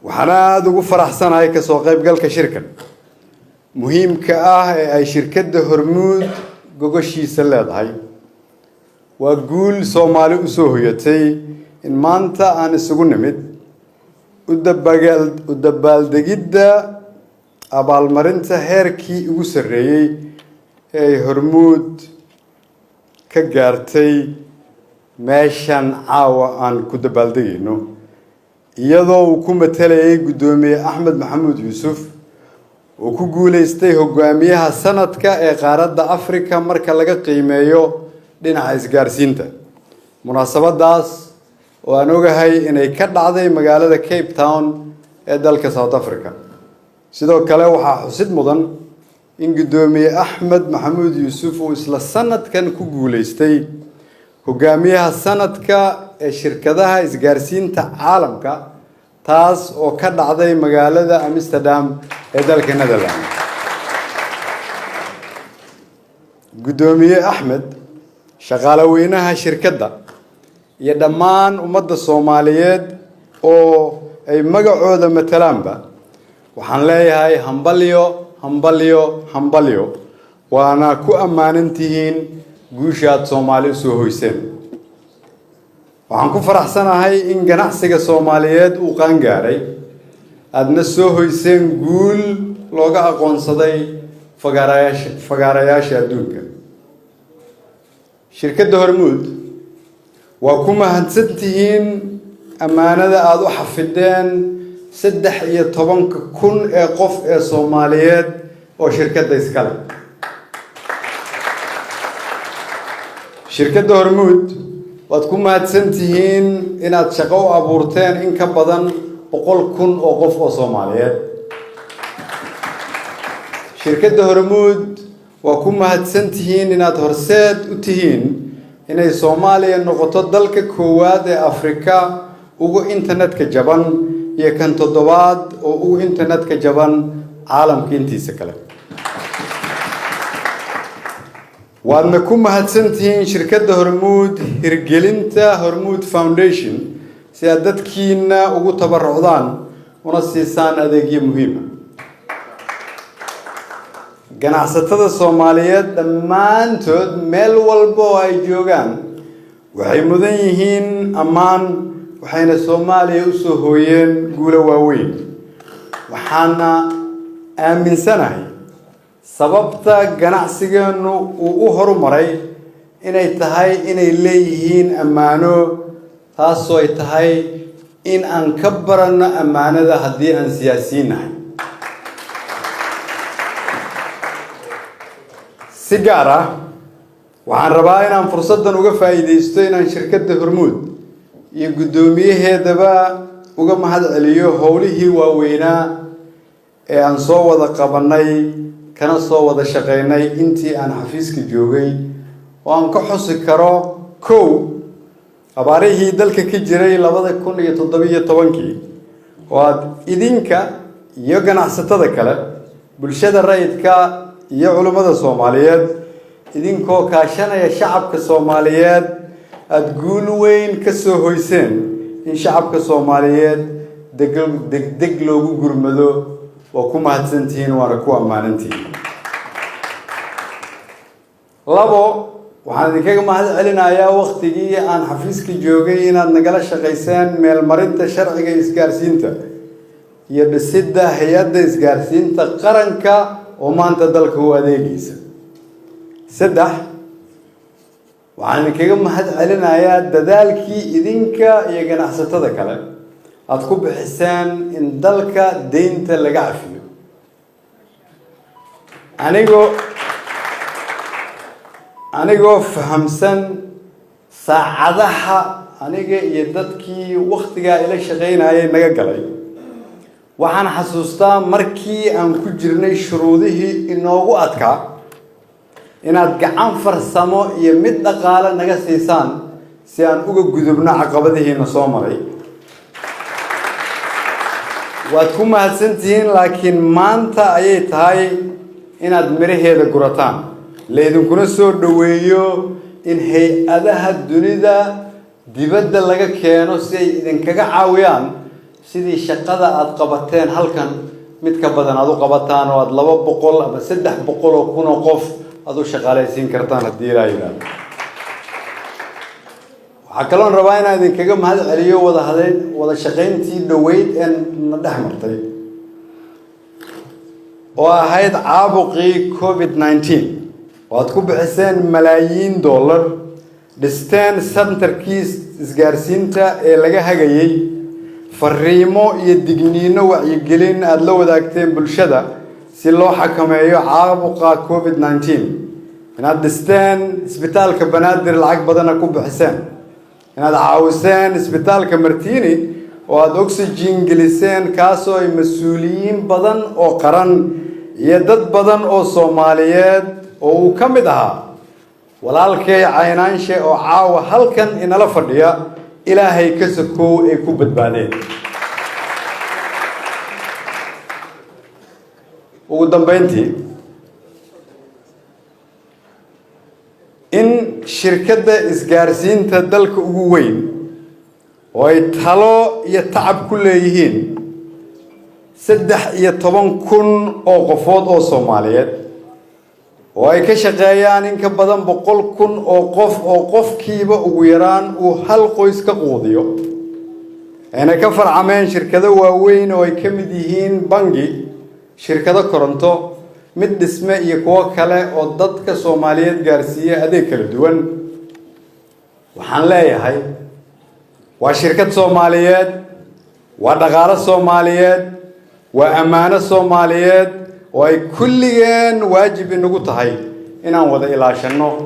وحنا دوغو فرحسان هاي كسو قيب قالك شركة مهم أي شركة هرمود قوشي سلاد هاي وأقول سومالي أسوهيتي إن مانتا أنا سوغو نمد ودبال دقيدة أبال مرنتا هيركي ugu sarreeyay ee Hormuud ka gaartay meeshan caawa aan ku dabaaldegayno iyadoo uu ku matalayay gudoomiye Axmed Maxamuud Yuusuf oo ku guuleystay hogaamiyaha sanadka ee qaaradda Afrika marka laga qiimeeyo dhinaca isgaarsiinta munaasabadaas oo aan ogahay inay ka dhacday magaalada Cape Town ee dalka South Africa sidoo kale waxaa xusid mudan in gudoomiye Axmed Maxamuud Yuusuf uu isla sanadkan ku guuleystay hogaamiyaha sanadka ee shirkadaha isgaarsiinta caalamka taas oo ka dhacday magaalada Amsterdam ee dalka Netherlands gudoomiye Axmed shaqaale weynaha shirkadda iyo dhammaan ummadda Soomaaliyeed oo ay magacooda matalaanba waxaan leeyahay hambalyo waana ku ammaanantihiin guushaad Soomaali soo hoyseen waxaan ku faraxsanahay in ganacsiga Soomaaliyeed uu qaan gaaray aadna soo hoyseen guul looga aqoonsaday fagaarayaasha adduunka shirkadda Hormuud waa ku mahadsantihiin ammaanada aad u xafideen 13,000 ee qof ee Soomaaliyeed oo shirkadda iskale shirkadda Hormuud waad ku mahadsantihiin inaad shaqo u abuurteen in ka badan 100,000 oo qof oo Soomaaliyeed shirkadda Hormuud waa ku mahadsantihiin inaad horseed u tihiin inay Soomaaliya noqoto dalka koowaad ee Afrika ugu internetka jaban iyo kan toddobaad oo ugu internetka jaban caalamka intiisa kale waadna ku mahadsantihiin shirkadda Hormuud hirgelinta Hormuud Foundation si aad dadkiina ugu tabarucdaan una siisaan adeegyo muhiim ah ganacsatada Soomaaliyeed dhammaantood meel walba oo ay joogaan waxay mudan yihiin ammaan waxayna Soomaaliya u soo hooyeen guulo waaweyn waxaana aaminsanahay sababta ganacsigeenu uu u horumaray inay tahay inay leeyihiin ammaano taasoo ay tahay in aan ka baranno ammaanada haddii aan siyaasiinahay si gaar ah waxaan rabaa inaan fursadan uga faa'iideysto inaan shirkadda Hormuud iyo gudoomiyaheedaba uga mahad celiyo howlihii waaweynaa ee aan soo wada qabanay kana soo wada shaqeynay intii aan xafiiska joogay oo aan ka xusi karo abaarihii dalka ka jiray 2017 oo aad idinka iyo ganacsatada kale bulshada rayidka iyo culimada Soomaaliyeed idinkoo kaashanaya shacabka Soomaaliyeed aad guul weyn ka soo hoyseen in shacabka Soomaaliyeed degdeg loogu gurmado oo ku mahadsantihiin waana ku ammaanantihiin waxaan idinkaga mahad celinayaa waqtigii aan xafiiska joogay inaad nagala shaqayseen meel marinta sharciga isgaarsiinta iyo dhisidda hay'adda isgaarsiinta qaranka oo maanta dalka u adeegaysa waxaan idinkaga mahad celinayaa dadaalkii idinka iyo ganacsatada kale aad ku bixiseen in dalka deynta laga cafiyo anigoo fahamsan saacadaha aniga iyo dadkii waqtiga ila shaqeynayay naga galay waxaan xasuustaa markii aan ku jirnay shuruudihii inoogu adkaa inaad gacan farsamo iyo mid dhaqaale naga siisaan si aan uga gudubno caqabadihiina soo maray waad ku mahadsantihiin laakiin maanta ayay tahay inaad miraheeda gurataan leedinkuna soo dhaweeyo in hay'adaha dunida dibadda laga keeno si ay idinkaga caawiyaan sidii shaqada aad qabateen halkan mid ka badan aad u qabataan oo aad 200 ama 300 oo kun oo qof aad u shaqaalaysiin kartaan haddii la yiraahdo waxa kale oo rabaa inaan idinkaga mahad celiyo wada shaqayntii dhaweyd ee na dhaxmartay oo ahayd caabuqii COVID-19 waad ku bixiseen malaayiin dollar dhisteen centerkiis isgaarsiinta ee laga hagayay fariimo iyo digniino wacyigelin aad la wadaagteen bulshada si loo xakameeyo caabuqa COVID-19 inaad dhisteen isbitaalka banaadir lacag badan ku bixiseen inaad caawiseen isbitaalka Martini oo aad oxygen geliseen kaasoo ay mas'uuliyiin badan oo qaran iyo dad badan oo Soomaaliyeed oo uu ka mid ahaa walaalkay caynaanshe oo caawa halkan inala fadhiya ilaahay ka sokow ay ku badbaadeen ugu dambeyntii in shirkadda isgaarsiinta dalka ugu weyn oo ay talo iyo tacab ku leeyihiin 13,000 oo qofood oo Soomaaliyeed oo ay ka shaqeeyaan in ka badan 100,000 oo qof oo qofkiiba ugu yaraan uu hal qoys ka quudiyo ayna ka farcameen shirkado waaweyn oo ay ka mid yihiin bangi shirkado koronto mid dhisme iyo kuwa kale oo dadka Soomaaliyeed gaarsiiya adeeg kala duwan waxaan leeyahay waa shirkad Soomaaliyeed waa dhaqaale Soomaaliyeed waa amaano Soomaaliyeed oo ay kulligeen waajib inagu tahay inaan wada ilaashano